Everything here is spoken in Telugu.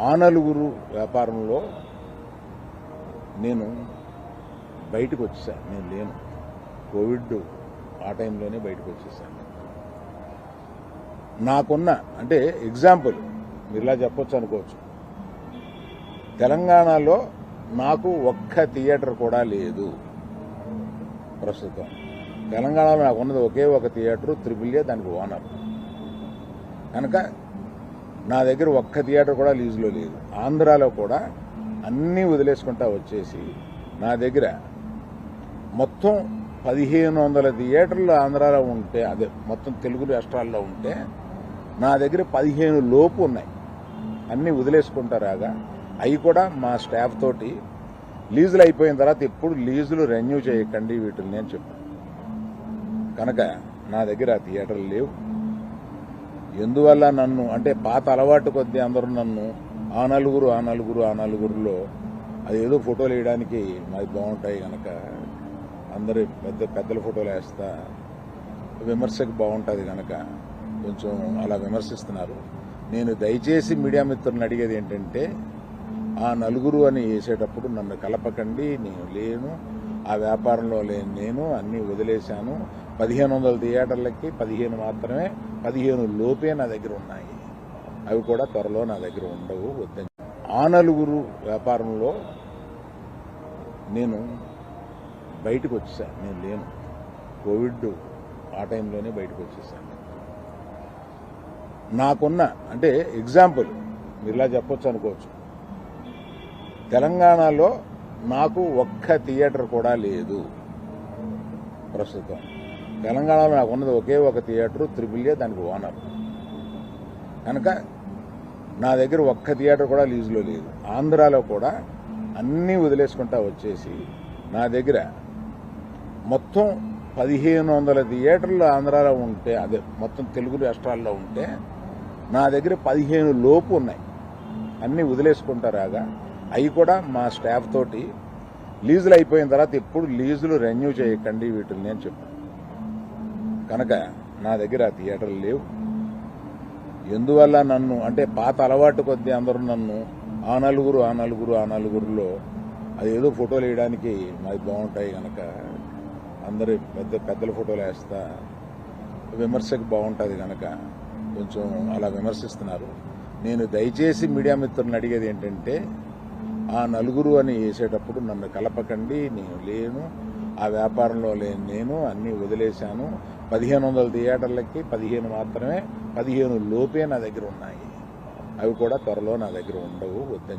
ఆ నలుగురు వ్యాపారంలో నేను బయటకు వచ్చేసాను. నేను లేను. కోవిడ్ ఆ టైంలోనే బయటకు వచ్చేసాను. నాకున్న అంటే ఎగ్జాంపుల్ మీరు ఇలా చెప్పొచ్చు అనుకోవచ్చు. తెలంగాణలో నాకు ఒక్క థియేటర్ కూడా లేదు ప్రస్తుతం. తెలంగాణలో నాకు ఉన్నది ఒకే ఒక థియేటర్, త్రిబుల్ దానికి ఓనర్. కనుక నా దగ్గర ఒక్క థియేటర్ కూడా లీజులో లేదు. ఆంధ్రాలో కూడా అన్నీ వదిలేసుకుంటా వచ్చేసి నా దగ్గర మొత్తం 1500 థియేటర్లు ఆంధ్రాలో ఉంటే, అదే మొత్తం తెలుగు రాష్ట్రాల్లో ఉంటే నా దగ్గర 15 లోపు ఉన్నాయి. అన్నీ వదిలేసుకుంటారాగా అవి కూడా మా స్టాఫ్ తోటి లీజులు అయిపోయిన తర్వాత ఎప్పుడు లీజులు రెన్యూ చేయకండి వీటిని నేను చెప్పాను. కనుక నా దగ్గర ఆ థియేటర్లు లేవు. ఎందువల్ల నన్ను అంటే పాత అలవాటు కొద్దీ అందరూ నన్ను ఆ నలుగురులో అదేదో ఫోటోలు వేయడానికి మాది బాగుంటాయి కనుక అందరూ పెద్దల ఫోటోలు వేస్తా విమర్శకు బాగుంటుంది కనుక కొంచెం అలా విమర్శిస్తున్నారు. నేను దయచేసి మీడియా మిత్రులను అడిగేది ఏంటంటే, ఆ నలుగురు అని వేసేటప్పుడు నన్ను కలపకండి. నేను లేను, ఆ వ్యాపారంలో లేను. నేను అన్నీ వదిలేశాను. 1500 థియేటర్లకి 15 మాత్రమే, 15 లోపే నా దగ్గర ఉన్నాయి. అవి కూడా త్వరలో నా దగ్గర ఉండవు. వద్దని ఆ నలుగురు వ్యాపారంలో నేను బయటకు వచ్చేసాను. నేను లేను. కోవిడ్ ఆ టైంలోనే బయటకు వచ్చేసాను. నాకున్న అంటే ఎగ్జాంపుల్ మీరు ఇలా చెప్పొచ్చు అనుకోవచ్చు. తెలంగాణలో నాకు ఒక్క థియేటర్ కూడా లేదు ప్రస్తుతం. తెలంగాణలో నాకు ఉన్నది ఒకే ఒక థియేటర్, త్రిబుల్ దానికి ఓనర్. కనుక నా దగ్గర ఒక్క థియేటర్ కూడా లీజులో లేదు. ఆంధ్రాలో కూడా అన్నీ వదిలేసుకుంటా వచ్చేసి నా దగ్గర మొత్తం 1500 థియేటర్లు ఆంధ్రాలో ఉంటే, అదే మొత్తం తెలుగు రాష్ట్రాల్లో ఉంటే నా దగ్గర 15 లోపు ఉన్నాయి. అన్నీ వదిలేసుకుంటారాగా అవి కూడా మా స్టాఫ్ తోటి లీజులు అయిపోయిన తర్వాత ఎప్పుడు లీజులు రెన్యూ చేయకండి వీటిని నేను చెప్పాను. కనుక నా దగ్గర ఆ థియేటర్లు లేవు. ఎందువల్ల నన్ను అంటే పాత అలవాటు కొద్దీ అందరూ నన్ను ఆ నలుగురులో అదేదో ఫోటోలు వేయడానికి మాది బాగుంటాయి కనుక అందరూ పెద్దల ఫోటోలు వేస్తా విమర్శకు బాగుంటుంది కనుక కొంచెం అలా విమర్శిస్తున్నారు. నేను దయచేసి మీడియా మిత్రులను అడిగేది ఏంటంటే, ఆ నలుగురు అని వేసేటప్పుడు నన్ను కలపకండి. నేను లేను, ఆ వ్యాపారంలో లేను. నేను అన్నీ వదిలేశాను. 1500 థియేటర్లకి 15 మాత్రమే, 15 లోపే నా దగ్గర ఉన్నాయి. అవి కూడా త్వరలో నా దగ్గర ఉండవు. వద్దని